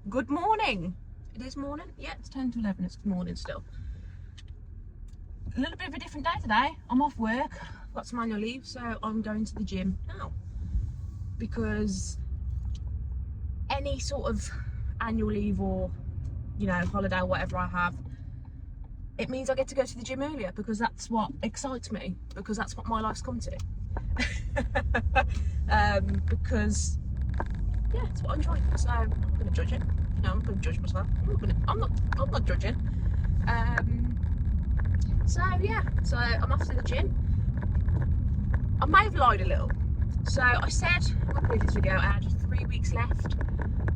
Good morning. It is morning. Yeah, it's 10 to 11. It's morning still. A little bit of a different day today. I'm off work. Got some annual leave, so I'm going to the gym now. Because any sort of annual leave or, holiday or whatever I have, it means I get to go to the gym earlier because that's what excites me. Because that's what my life's come to. Because yeah, it's what I enjoy. So I'm not going to judge it. I'm not going to judge myself. I'm not judging. So I'm off to the gym. I may have lied a little. So I said in my previous video I had 3 weeks left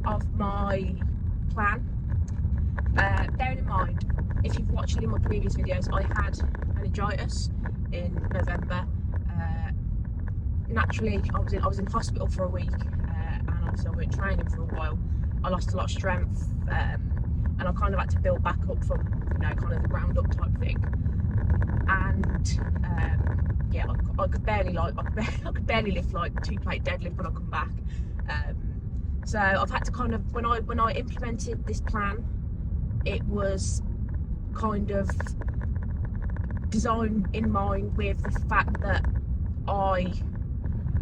of my plan. Bearing in mind, if you've watched any of my previous videos, I had meningitis in November. Naturally, I was in hospital for a week, and obviously I went training for a while. I lost a lot of strength, and I kind of had to build back up from, kind of the ground up type thing. And I could barely lift like 2-plate deadlift when I come back. So I've had to kind of, when I implemented this plan, it was kind of designed in mind with the fact that I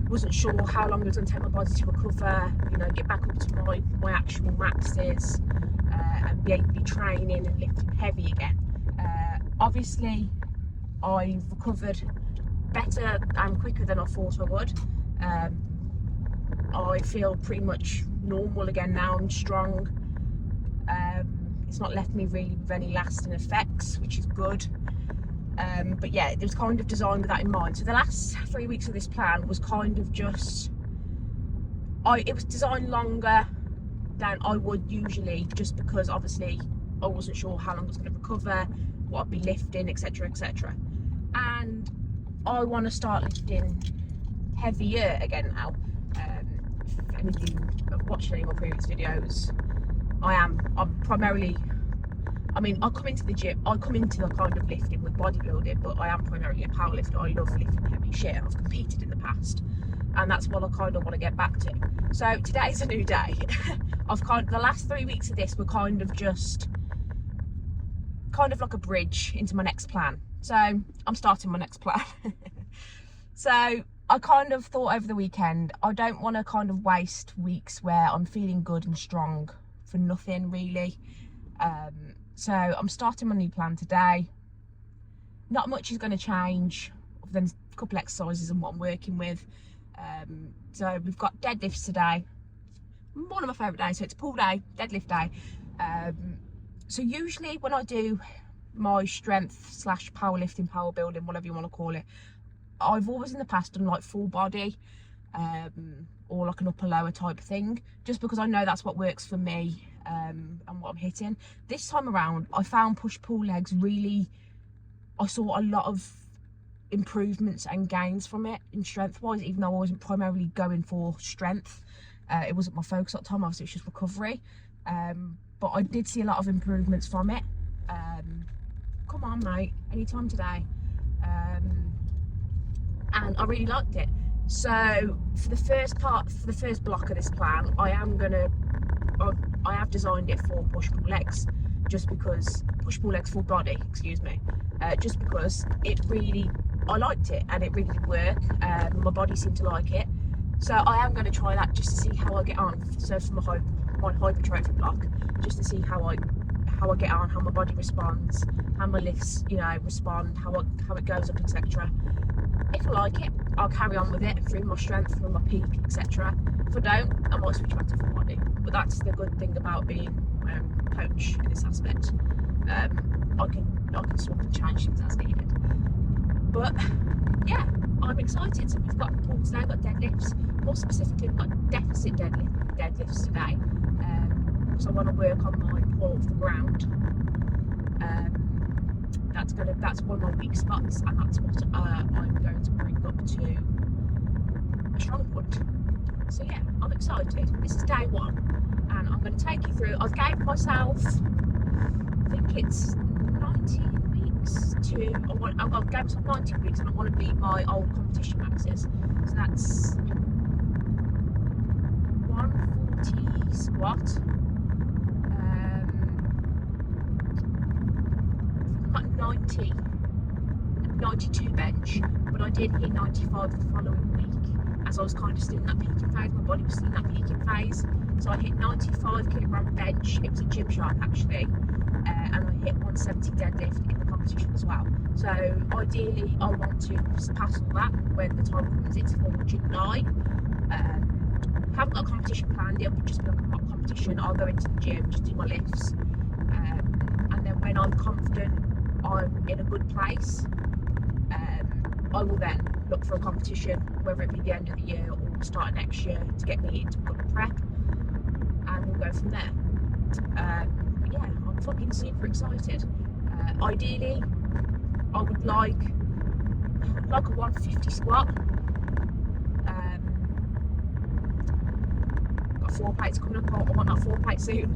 wasn't sure how long it was going to take my body to recover, get back up to my actual maxes, and be training and lifting heavy again. Obviously, I've recovered better and quicker than I thought I would. I feel pretty much normal again now. I'm strong. It's not left me really with any lasting effects, which is good. But yeah, it was kind of designed with that in mind. So the last 3 weeks of this plan was kind of just, it was designed longer than I would usually, just because obviously I wasn't sure how long I was going to recover, what I'd be lifting, etc, etc. And I want to start lifting heavier again now. If any of you have watched any of my previous videos, I'm primarily, I come into the gym, I come into the kind of lifting with bodybuilding, but I am primarily a powerlifter. I love lifting heavy shit. I've competed in the past, and that's what I kind of want to get back to. So today's a new day. The last 3 weeks of this were kind of like a bridge into my next plan. So I'm starting my next plan. So I kind of thought over the weekend, I don't want to kind of waste weeks where I'm feeling good and strong for nothing really. So I'm starting my new plan today. Not much is going to change other than a couple exercises and what I'm working with. So we've got deadlifts today. One of my favourite days. So it's pull day, deadlift day. So usually when I do my strength / powerlifting, power building, whatever you want to call it, I've always in the past done like full body, or like an upper lower type thing, just because I know that's what works for me, and what I'm hitting. This time around I found push pull legs really, I saw a lot of improvements and gains from it in strength wise, even though I wasn't primarily going for strength. It wasn't my focus at the time, obviously it was just recovery, but I did see a lot of improvements from it. Come on mate, anytime today. And I really liked it. So for the first block of this plan, I have designed it for push-pull legs, just because push-pull legs full body, excuse me, just because I liked it and it really did work. My body seemed to like it, so I am going to try that just to see how I get on. So for my hypertrophy block, just to see how I get on, how my body responds, how my lifts, respond, how it goes up, etc. If I like it, I'll carry on with it through my strength, through my peak, etc. If I don't, I might switch back to full body. But that's the good thing about being a coach in this aspect. I can swap and change things as needed. But yeah, I'm excited. So we've got pulls today, we've got deadlifts. More specifically, we've got deficit deadlifts today. So I want to work on my pull off the ground. That's one of my weak spots, and that's what I'm going to bring up to a strong point. So yeah, I'm excited. This is day one, and I'm going to take you through. I've gave myself, I think it's 19 weeks I've gave myself 19 weeks, and I want to beat my old competition maxes. So that's 140 squat, 92 bench, but I did hit 95 the following week as I was kind of still in that peaking phase. My body was still in that peaking phase, so I hit 95 kilogram bench. It was at Gymshark actually, and I hit 170 deadlift in the competition as well. So ideally I want to surpass all that when the time comes. It's for July. Haven't got a competition planned, it'll just be like a mock competition. I'll go into the gym, just do my lifts, and then when I'm confident I'm in a good place, I will then look for a competition, whether it be the end of the year or start of next year, to get me into good prep, and we'll go from there. But yeah, I'm fucking super excited. Ideally I would like a 150 squat. Got 4 plates coming up. I want that 4 plate soon.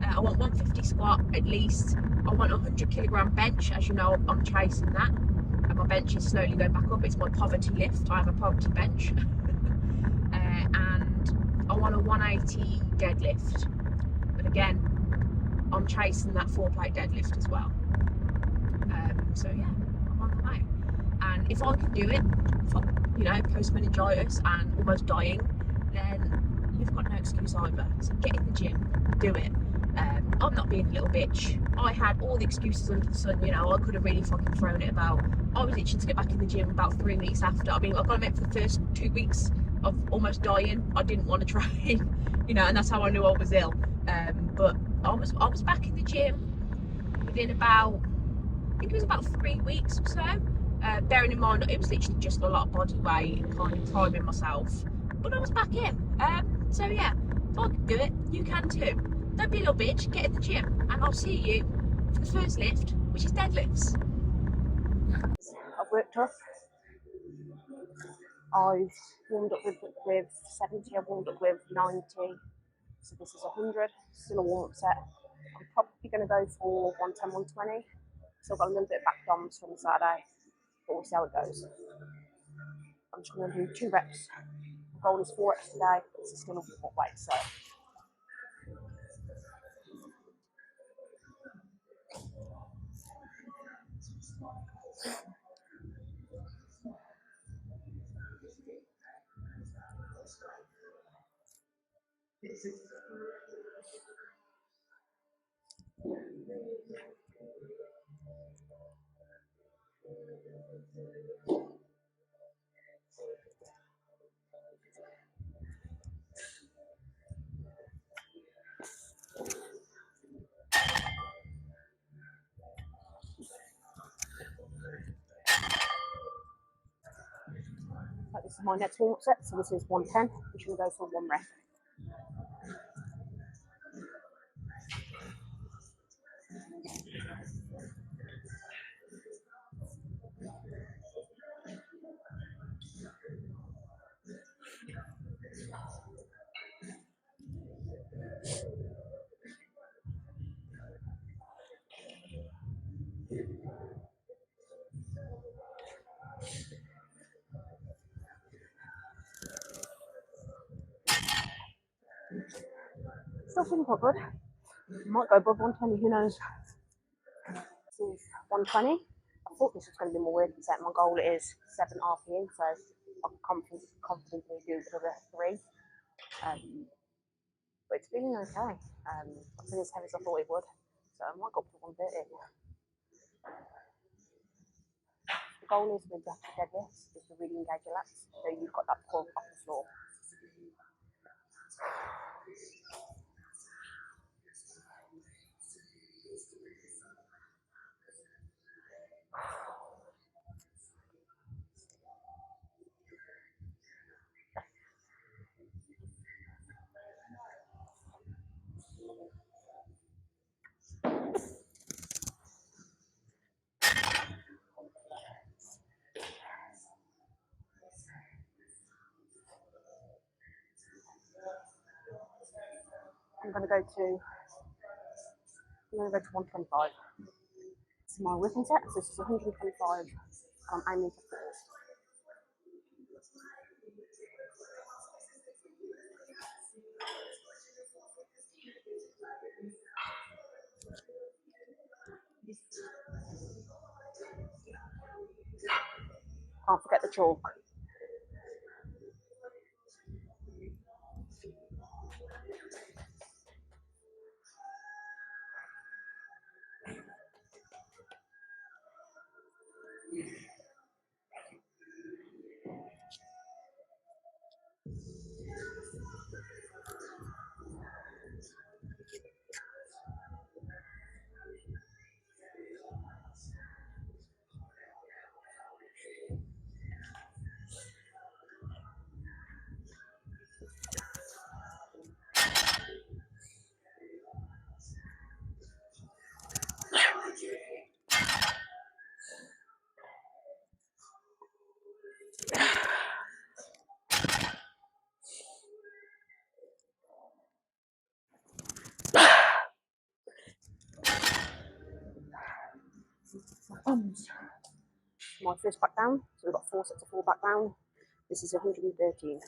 I want 150 squat at least. I want 100 kilogram bench. As you know, I'm chasing that, and my bench is slowly going back up. It's my poverty lift. I have a poverty bench. And I want a 180 deadlift. But again, I'm chasing that 4 plate deadlift as well. So yeah, I'm on the way. And if I can do it, post meningitis and almost dying, then you've got no excuse either. So get in the gym, do it. I'm not being a little bitch. I had all the excuses under the sun. I could have really fucking thrown it about. I was itching to get back in the gym about 3 weeks after. I mean, I got admit for the first 2 weeks of almost dying, I didn't want to train, and that's how I knew I was ill. But I was back in the gym within about, I think it was about 3 weeks or so. Bearing in mind, it was literally just a lot of body weight and kind of priming myself. But I was back in. So yeah, if I can do it, you can too. Don't be a little bitch, get in the gym, and I'll see you for the first lift, which is deadlifts. I've worked up. I've warmed up with 70, I've warmed up with 90. So this is 100, still a warm-up set. I'm probably going to go for 110, 120. So I've got a little bit of back DOMs from Saturday, but we'll see how it goes. I'm just going to do 2 reps. The goal is 4 reps today. This is still a warm-up weight, so. This is my next warm-up set, so this is 110, which will go for 1 rep. Still feeling quite good. Might go above 120, who knows. This is 120. I thought this was going to be more working set. My goal is 7 RPE, so I can confidently do another 3. But it's feeling okay. Not feeling as heavy as I thought it would, so I might go up to 130. The goal is with the deadlifts is to really engage your lats, so you've got that pull off the floor. I'm going to go to 125. This is my working set, so this is 125. I'm aiming for 4. chalk. My first back down, so we've got 4 sets of 4 back down. This is 113.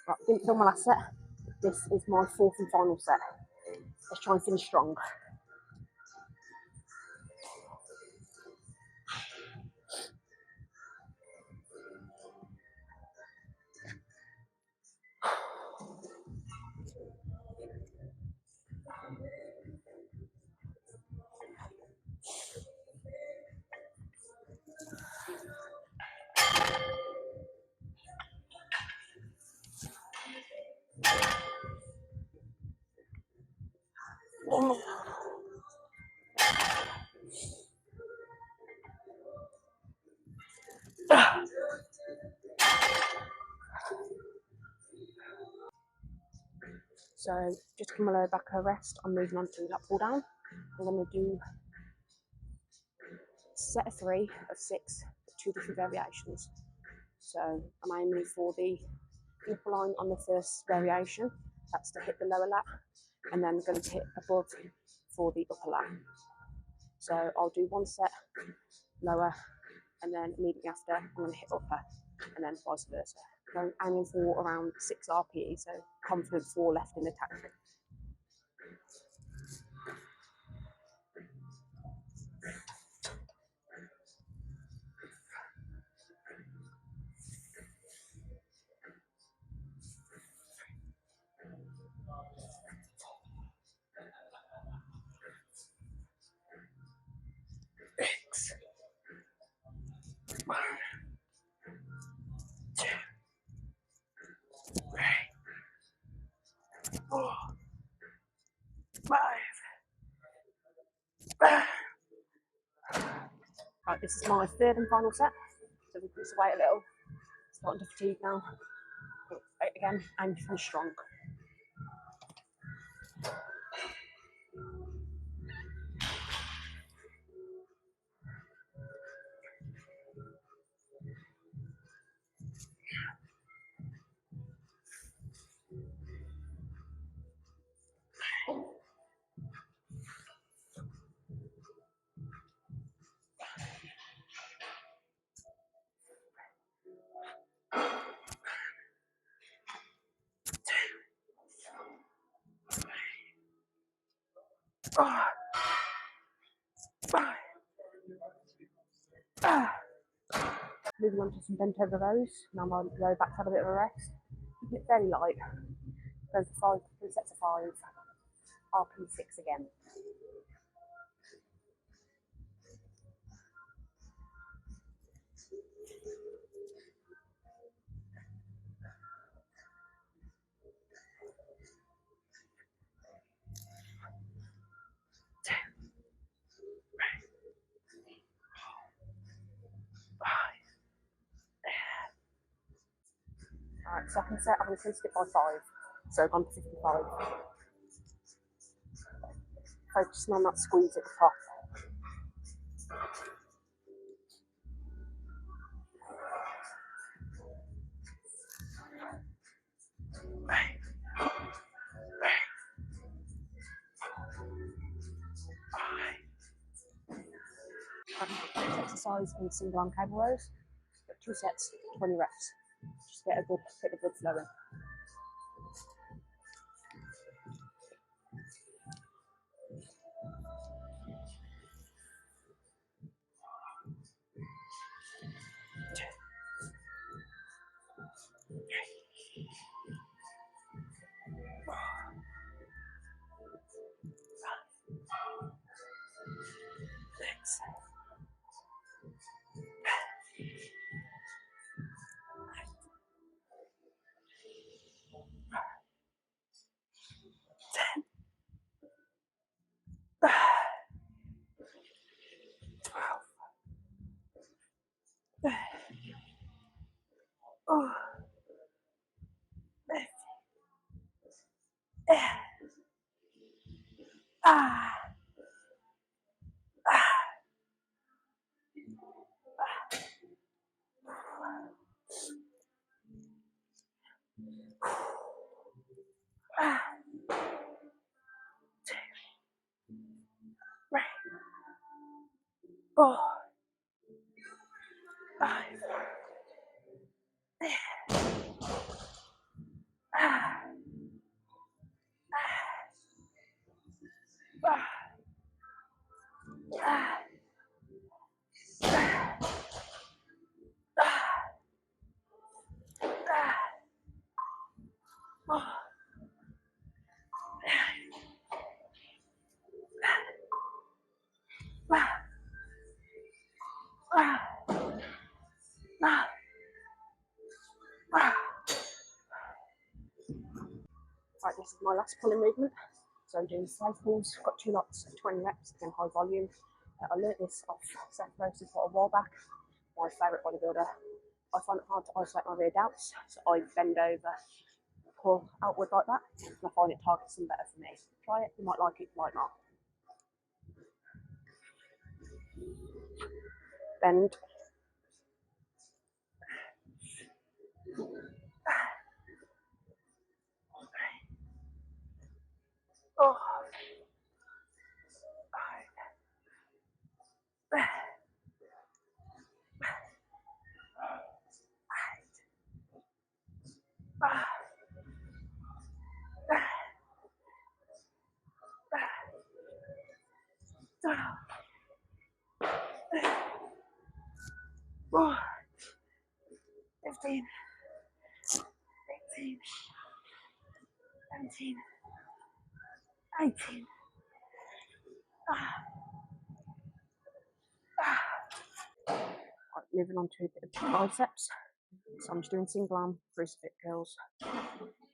Right, didn't film my last set. This is my 4th and final set. Let's try and finish strong. So just to give my lower back a rest, I'm moving on to that pull down. I'm going to do a set of 3 of 6, 2 different variations. So I'm aiming for the upper line on the first variation. That's to hit the lower lat, and then going to hit above for the upper lat. So I'll do 1 set lower, and then immediately after I'm going to hit upper, and then vice versa. So I'm aiming for around 6 RPE, so confident 4 left in the tactic. Right, this is my 3rd and final set. So we put this away a little. Starting to fatigue now. But again, aim to finish strong. Moving on to some bent over rows. Now my low back's had a bit of a rest. Keeping it very light. Go for 3 sets of 5. RP6 again. Second set, I've increased it by 5, so I've gone to 55. Focusing on that squeeze at the top. Exercise in single arm cable rows. 2 sets, 20 reps. Just get the blood flowing. Right, this is my last pulling movement. So I'm doing 5 pulls, got 2 lots of 20 reps, again high volume. I learnt this off Seth Rose's a while back, my favourite bodybuilder. I find it hard to isolate my rear delts, so I bend over, pull outward like that, and I find it targets them better for me. Try it, you might like it, you might not. Bend. Oh. 15, 18, 17, 18. Right, moving on to the biceps. So I'm just doing single arm crucifix curls.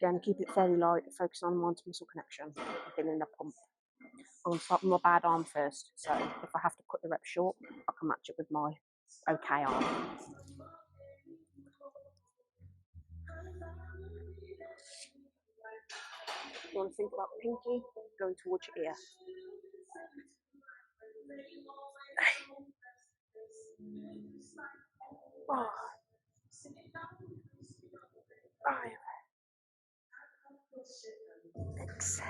Again, keep it fairly light, focus on mind to muscle connection, feeling the pump. I'm going to start with my bad arm first, so if I have to cut the reps short, I can match it with my okay arm. You want to think about pinky going towards your ear. 4, 5, 6,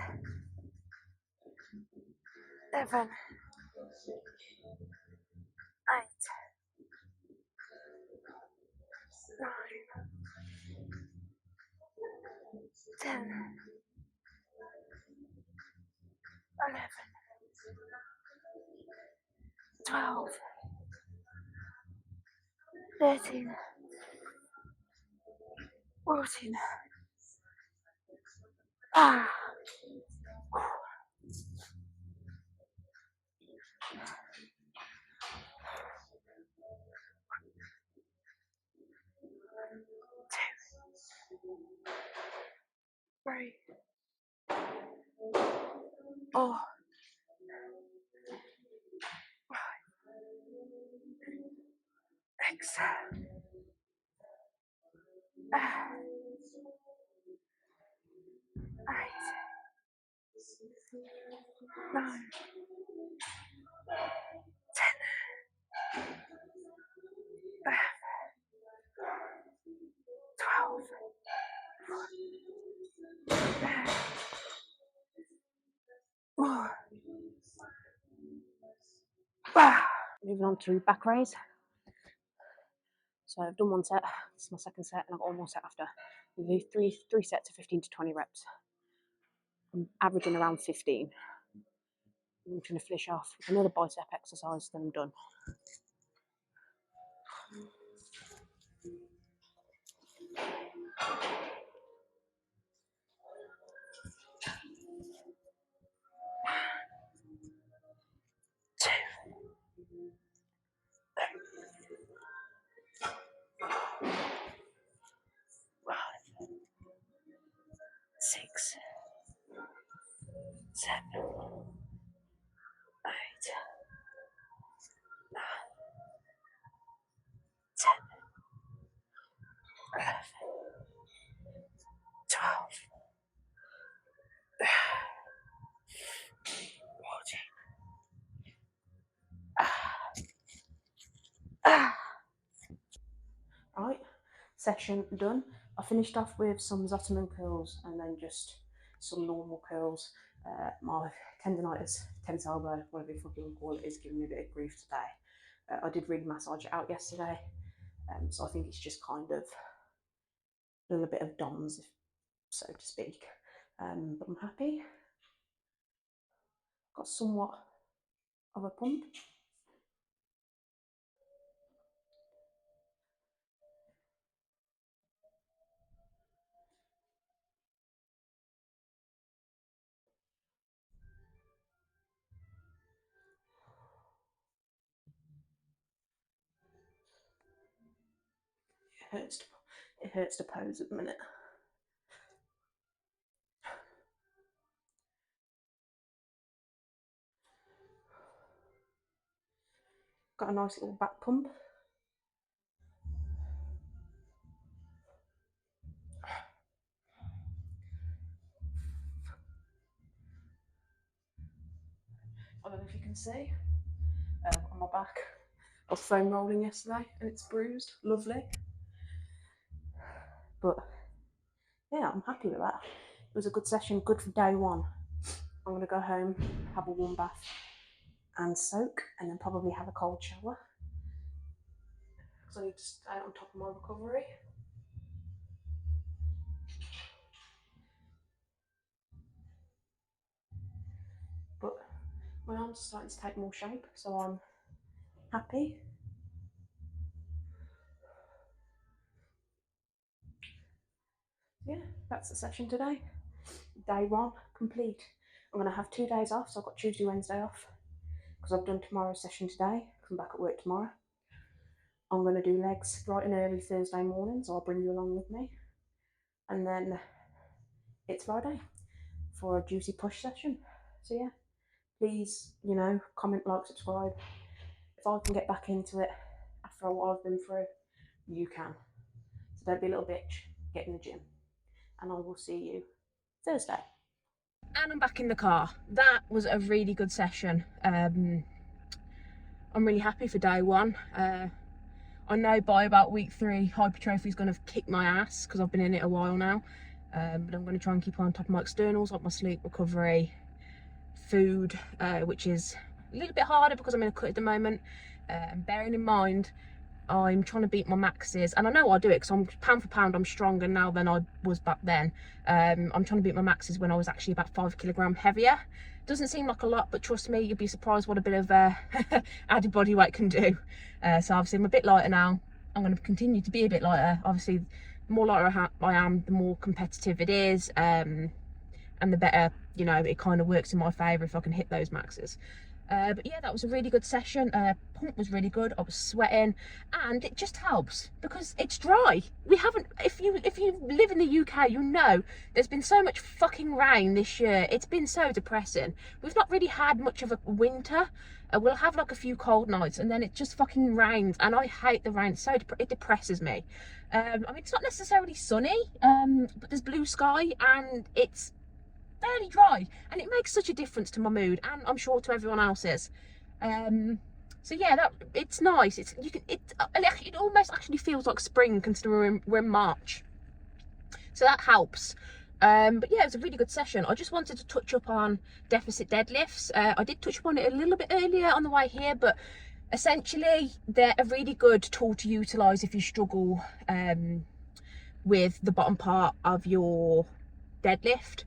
7, 8, 9, 10, 11, 12, 13, 14. Ah. 3, 4, 5, 6, 9, 10, 12. More. Moving on to back raise. So I've done one set, this is my second set, and I've got one more set after. We do three sets of 15 to 20 reps. I'm averaging around 15. I'm going to finish off with another bicep exercise, then I'm done. Six, 7, 8, 9, 10, 11, 12, 14. Right, session done. I finished off with some Zottoman curls and then just some normal curls. My tendonitis, tennis elbow, whatever you fucking call it, is giving me a bit of grief today. I did really massage it out yesterday, so I think it's just kind of a little bit of DOMS, so to speak. But I'm happy. Got somewhat of a pump. It hurts to pose at the minute. Got a nice little back pump. I don't know if you can see on my back. I was foam rolling yesterday and it's bruised. Lovely. But yeah, I'm happy with that. It was a good session, good for day one. I'm going to go home, have a warm bath and soak, and then probably have a cold shower because I need to stay on top of my recovery. But my arms are starting to take more shape, so I'm happy. Yeah, that's the session today. Day one complete. I'm going to have 2 days off, so I've got Tuesday, Wednesday off because I've done tomorrow's session today. I'm back at work tomorrow. I'm going to do legs bright and early Thursday morning, so I'll bring you along with me. And then it's Friday for a juicy push session. So yeah, please, comment, like, subscribe. If I can get back into it after what I've been through, you can. So don't be a little bitch, get in the gym. And I will see you Thursday. And I'm back in the car. That was a really good session. I'm really happy for day one. I know by about week 3, hypertrophy is going to kick my ass because I've been in it a while now. But I'm going to try and keep on top of my externals, like my sleep, recovery, food, which is a little bit harder because I'm in a cut at the moment. And bearing in mind, I'm trying to beat my maxes, and I know I do it because I'm pound for pound I'm stronger now than I was back then. I'm trying to beat my maxes when I was actually about 5 kilograms heavier. Doesn't seem like a lot, but trust me, you'll be surprised what a bit of added body weight can do. So obviously I'm a bit lighter now. I'm going to continue to be a bit lighter. Obviously, the more lighter I am, the more competitive it is, and the better, it kind of works in my favour if I can hit those maxes. But yeah, that was a really good session. Pump was really good. I was sweating, and it just helps because it's dry. We haven't, if you live in the UK, you know there's been so much fucking rain this year. It's been so depressing. We've not really had much of a winter. We'll have like a few cold nights, and then it just fucking rains, and I hate the rain. It depresses me. I mean, it's not necessarily sunny, but there's blue sky, and it's fairly dry, and it makes such a difference to my mood, and I'm sure to everyone else's. So yeah, that it's nice. It almost actually feels like spring, considering we're in March, so that helps. But yeah, it was a really good session. I just wanted to touch up on deficit deadlifts. I did touch upon it a little bit earlier on the way here, but essentially they're a really good tool to utilize if you struggle with the bottom part of your deadlift.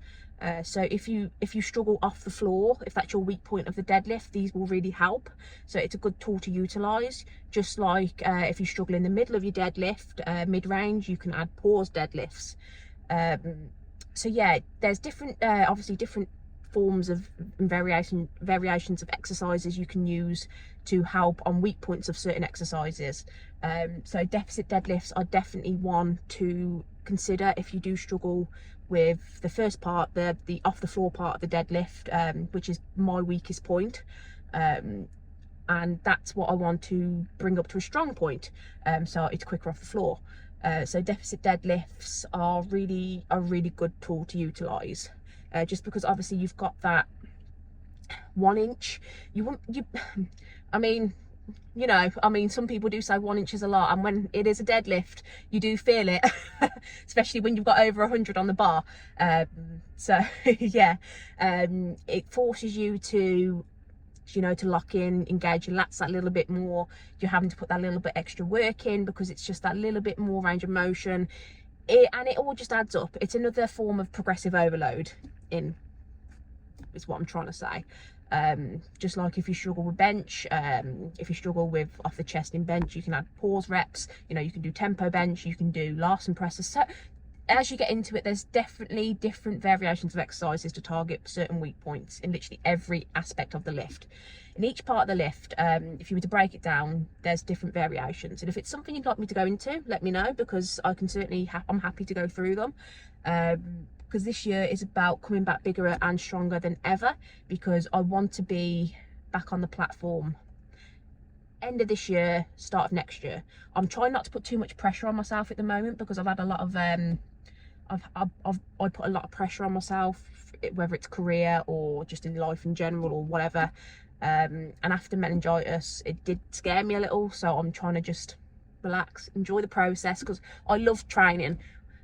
So if you struggle off the floor, if that's your weak point of the deadlift, these will really help. So it's a good tool to utilize. Just like if you struggle in the middle of your deadlift, mid-range, you can add pause deadlifts. So yeah, there's different obviously different forms of variations of exercises you can use to help on weak points of certain exercises. So deficit deadlifts are definitely one to consider if you do struggle with the first part, the off the floor part of the deadlift, which is my weakest point, and that's what I want to bring up to a strong point, so it's quicker off the floor. So deficit deadlifts are really a really good tool to utilize, just because obviously you've got that 1 inch. I mean, you know, some people do say 1 inch is a lot, and when it is a deadlift, you do feel it, especially when you've got over 100 on the bar. So yeah, it forces you to, you know, to lock in, engage your lats that little bit more. You're having to put that little bit extra work in because it's just that little bit more range of motion, and it all just adds up. It's another form of progressive overload, is what I'm trying to say. Just like if you struggle with bench, if you struggle with off the chest in bench, you can add pause reps. You know, you can do tempo bench, you can do Larsen presses. So as you get into it, there's definitely different variations of exercises to target certain weak points in literally every aspect of the lift. In each part of the lift, if you were to break it down, there's different variations. And if it's something you'd like me to go into, let me know, because I can certainly, I'm happy to go through them. Because this year is about coming back bigger and stronger than ever, because I want to be back on the platform end of this year, start of next year. I'm trying not to put too much pressure on myself at the moment, because I've had a lot of I put a lot of pressure on myself, whether it's career or just in life in general or whatever, and after meningitis it did scare me a little, so I'm trying to just relax, enjoy the process, because I love training.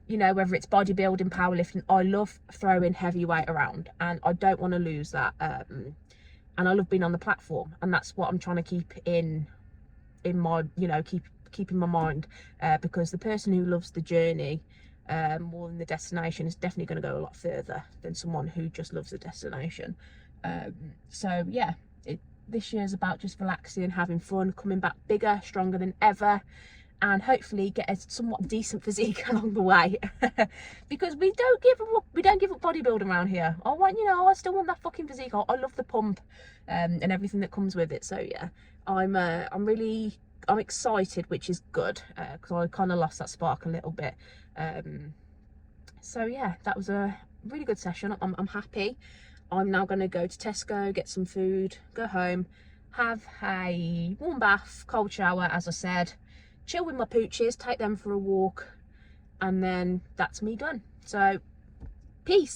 You know, whether it's bodybuilding, powerlifting, I love throwing heavy weight around, and I don't want to lose that. And I love being on the platform, and that's what I'm trying to keep in my, you know, keep in my mind, because the person who loves the journey more than the destination is definitely going to go a lot further than someone who just loves the destination. So yeah, this year's about just relaxing, having fun, coming back bigger, stronger than ever, and hopefully get a somewhat decent physique along the way. Because we don't give up bodybuilding around here. I still want that fucking physique. I love the pump and everything that comes with it. So yeah, I'm excited, which is good, because I kind of lost that spark a little bit. So yeah, that was a really good session. I'm happy. I'm now going to go to Tesco, get some food, go home, have a warm bath, cold shower, as I said, chill with my pooches, take them for a walk, and then that's me done. So peace.